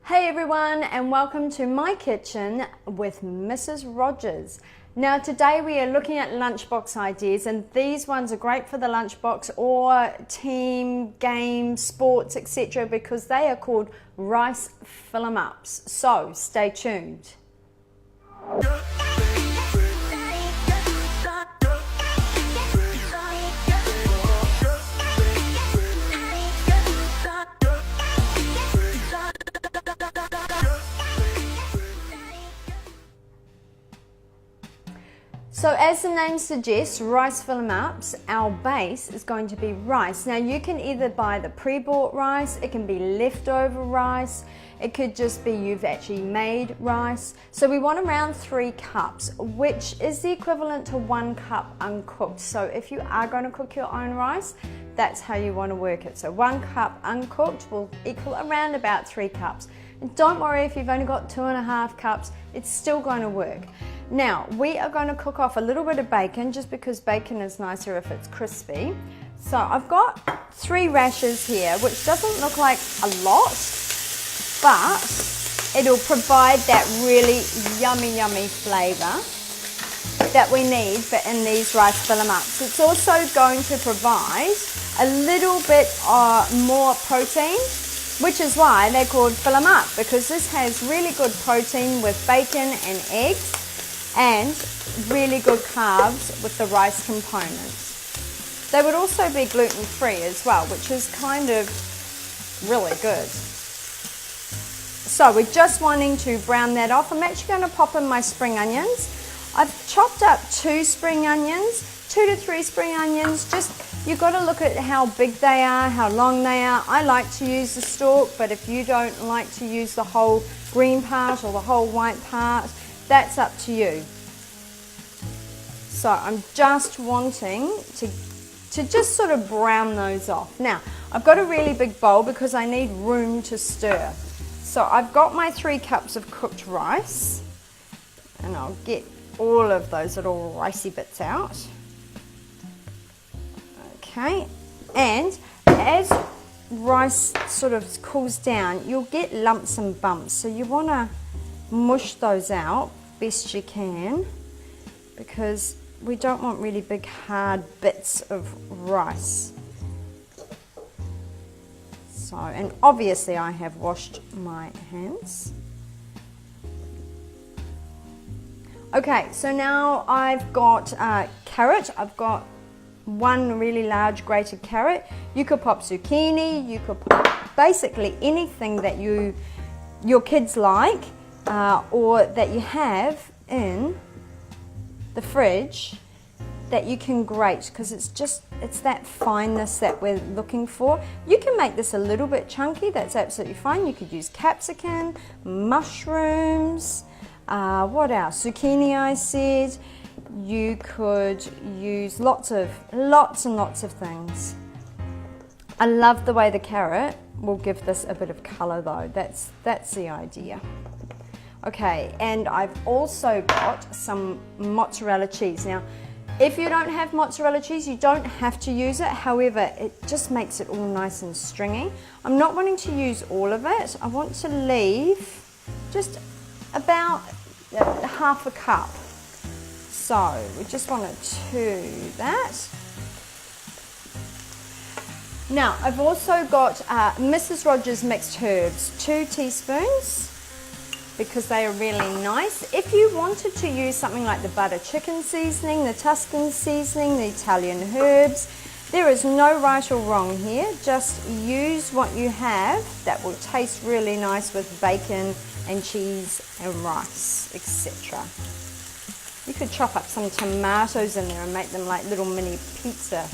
Hey everyone, and welcome to my kitchen with Mrs. Rogers. Now today we are looking at lunchbox ideas, and these ones are great for the lunchbox or team, games, sports, etc. because they are called rice fill-em-ups. So stay tuned. So as the name suggests, rice fill-em-ups, our base is going to be rice. Now you can either buy the pre-bought rice, it can be leftover rice, it could just be you've actually made rice. So we want around 3 cups, which is the equivalent to 1 cup uncooked. So if you are going to cook your own rice, that's how you want to work it. So 1 cup uncooked will equal around about 3 cups. And don't worry if you've only got 2.5 cups, it's still going to work. Now, we are going to cook off a little bit of bacon just because bacon is nicer if it's crispy. So I've got 3 rashers here, which doesn't look like a lot, but it'll provide that really yummy flavour that we need for in these rice fill-em-ups. It's also going to provide a little bit more protein, which is why they're called fill-em-up, because this has really good protein with bacon and eggs, and really good carbs with the rice components. They would also be gluten-free as well, which is kind of really good. So we're just wanting to brown that off. I'm actually going to pop in my spring onions. I've chopped up 2 spring onions, 2 to 3 spring onions. Just, you've got to look at how big they are, how long they are. I like to use the stalk, but if you don't like to use the whole green part or the whole white part, that's up to you. So I'm just wanting to just sort of brown those off. Now, I've got a really big bowl because I need room to stir. So I've got my 3 cups of cooked rice, and I'll get all of those little ricey bits out. Okay, and as rice sort of cools down, you'll get lumps and bumps. So you want to mush those out best you can, because we don't want really big hard bits of rice. So, and obviously I have washed my hands. Okay, so now I've got carrot. I've got 1 really large grated carrot. You could pop zucchini, you could pop basically anything that your kids like, or that you have in the fridge that you can grate, because it's that fineness that we're looking for. You can make this a little bit chunky, that's absolutely fine. You could use capsicum, mushrooms, what else? Zucchini, I said. You could use lots and lots of things. I love the way the carrot will give this a bit of colour though. That's the idea. Okay, and I've also got some mozzarella cheese. Now, if you don't have mozzarella cheese, you don't have to use it. However, it just makes it all nice and stringy. I'm not wanting to use all of it. I want to leave just about half a cup. So we just want to do that. Now, I've also got Mrs. Rogers mixed herbs, 2 teaspoons, because they are really nice. If you wanted to use something like the butter chicken seasoning, the Tuscan seasoning, the Italian herbs, there is no right or wrong here. Just use what you have that will taste really nice with bacon and cheese and rice, etc. You could chop up some tomatoes in there and make them like little mini pizza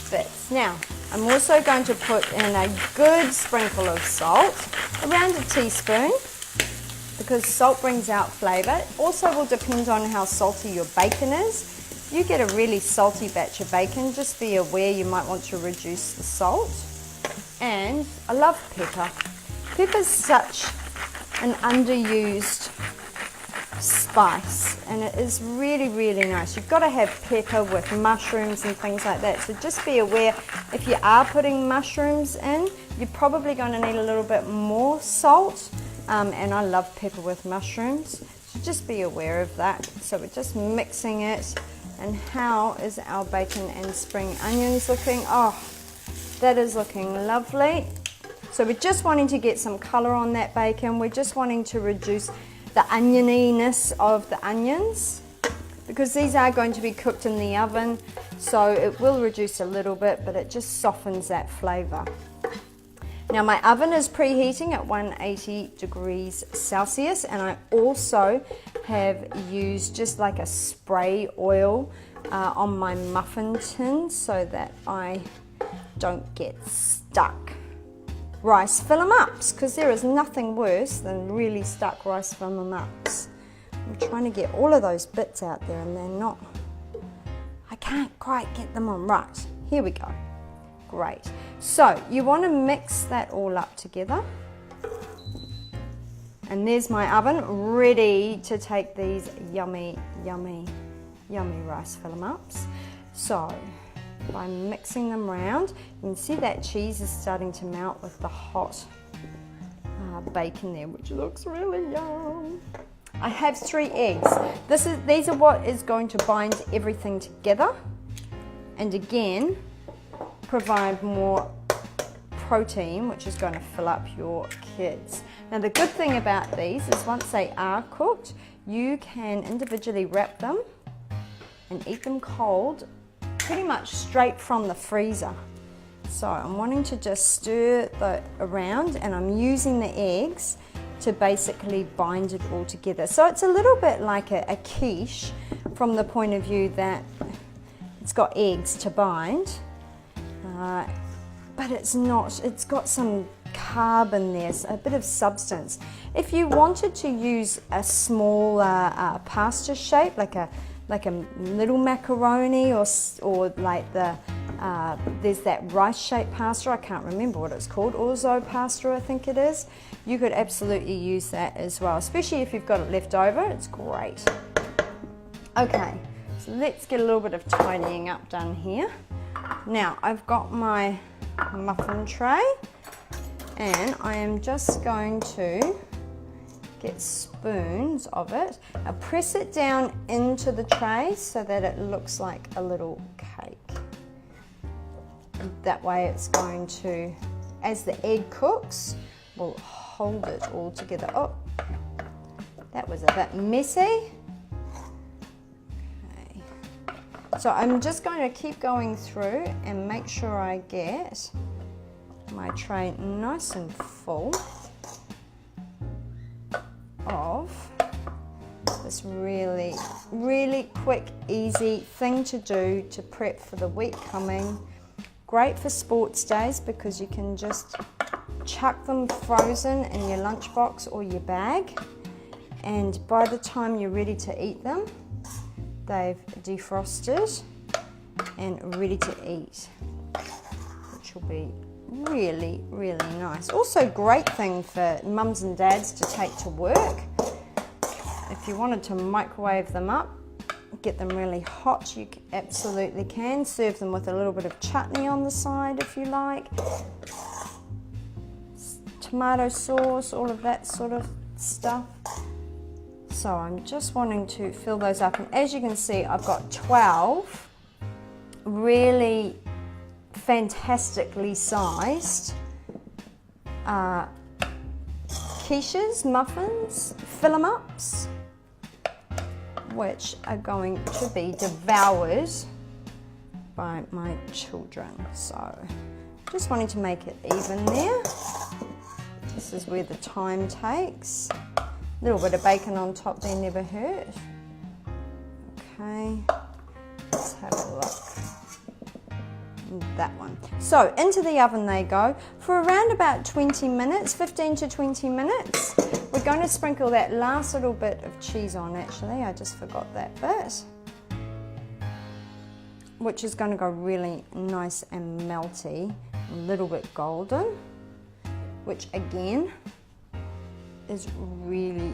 bits. Now, I'm also going to put in a good sprinkle of salt, around a teaspoon, because salt brings out flavour. It also will depend on how salty your bacon is. You get a really salty batch of bacon, just be aware you might want to reduce the salt. And I love pepper. Pepper's such an underused spice, and it is really nice. You've got to have pepper with mushrooms and things like that, so just be aware if you are putting mushrooms in, You're probably going to need a little bit more salt, and I love pepper with mushrooms, so just be aware of that. So we're just mixing it. And how is our bacon and spring onions looking? Oh, that is looking lovely. So we're just wanting to get some color on that bacon. We're just wanting to reduce the onioniness of the onions, because these are going to be cooked in the oven, so it will reduce a little bit, but it just softens that flavor. Now my oven is preheating at 180 degrees Celsius, and I also have used just like a spray oil on my muffin tin so that I don't get stuck rice fill-em-ups, because there is nothing worse than really stuck rice fill-em-ups. I'm trying to get all of those bits out there and they're not, I can't quite get them on. Right, here we go. Great. So you want to mix that all up together. And there's my oven ready to take these yummy, yummy, yummy rice fill-em-ups. So by mixing them around, you can see that cheese is starting to melt with the hot bacon there, which looks really yum. I have 3 eggs. These are what is going to bind everything together, and again provide more protein, which is going to fill up your kids. Now the good thing about these is once they are cooked, you can individually wrap them and eat them cold, pretty much straight from the freezer. So I'm wanting to just stir that around, and I'm using the eggs to basically bind it all together. So it's a little bit like a quiche from the point of view that it's got eggs to bind, but it's not, it's got some carb in there, so a bit of substance. If you wanted to use a small pasta shape, like a little macaroni, or like there's that rice shaped pasta, I can't remember what it's called, orzo pasta I think it is. You could absolutely use that as well, especially if you've got it left over, it's great. Okay, so let's get a little bit of tidying up done here. Now I've got my muffin tray, and I am just going to get spoons of it. I'll press it down into the tray so that it looks like a little cake. And that way it's going to, as the egg cooks, will hold it all together. Oh, that was a bit messy. Okay. So I'm just going to keep going through and make sure I get my tray nice and full of this really, really quick, easy thing to do to prep for the week coming. Great for sports days because you can just chuck them frozen in your lunchbox or your bag, and by the time you're ready to eat them, they've defrosted and ready to eat, which will be really, really nice. Also great thing for mums and dads to take to work. If you wanted to microwave them up, get them really hot, you absolutely can. Serve them with a little bit of chutney on the side if you like. Tomato sauce, all of that sort of stuff. So I'm just wanting to fill those up, and as you can see, I've got 12 really fantastically sized quiches, muffins, fill-em-ups, which are going to be devoured by my children. So just wanting to make it even there. This is where the time takes. A little bit of bacon on top there never hurt. Okay, let's have a look. That one. So into the oven they go for around about 20 minutes, 15 to 20 minutes. We're going to sprinkle that last little bit of cheese on, actually. I just forgot that bit. Which is going to go really nice and melty, a little bit golden, which again is really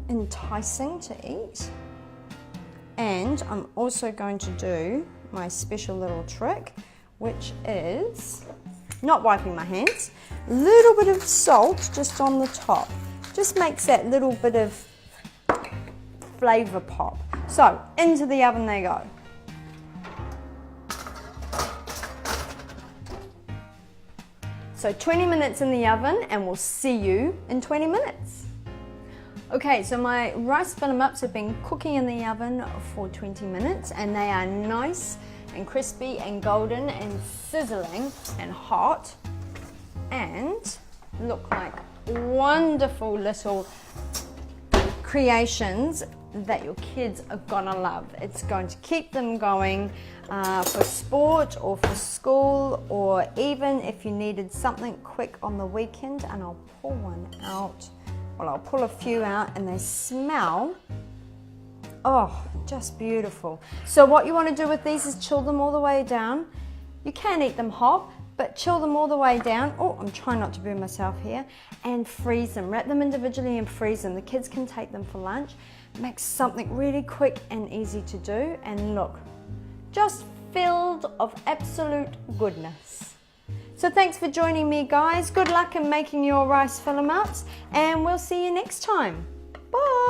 enticing to eat. And I'm also going to do my special little trick, which is not wiping my hands. A little bit of salt just on the top. Just makes that little bit of flavor pop. So, into the oven they go. So 20 minutes in the oven and we'll see you in 20 minutes. Okay, so my rice film ups have been cooking in the oven for 20 minutes and they are nice and crispy and golden and sizzling and hot and look like wonderful little creations that your kids are gonna love. It's going to keep them going for sport or for school, or even if you needed something quick on the weekend. And I'll pull one out. Well, I'll pull a few out and they smell, oh, just beautiful. So what you want to do with these is chill them all the way down. You can eat them hot, but chill them all the way down. Oh, I'm trying not to burn myself here. And freeze them. Wrap them individually and freeze them. The kids can take them for lunch. Make something really quick and easy to do. And look, just filled of absolute goodness. So thanks for joining me, guys. Good luck in making your rice film ups, and we'll see you next time. Bye.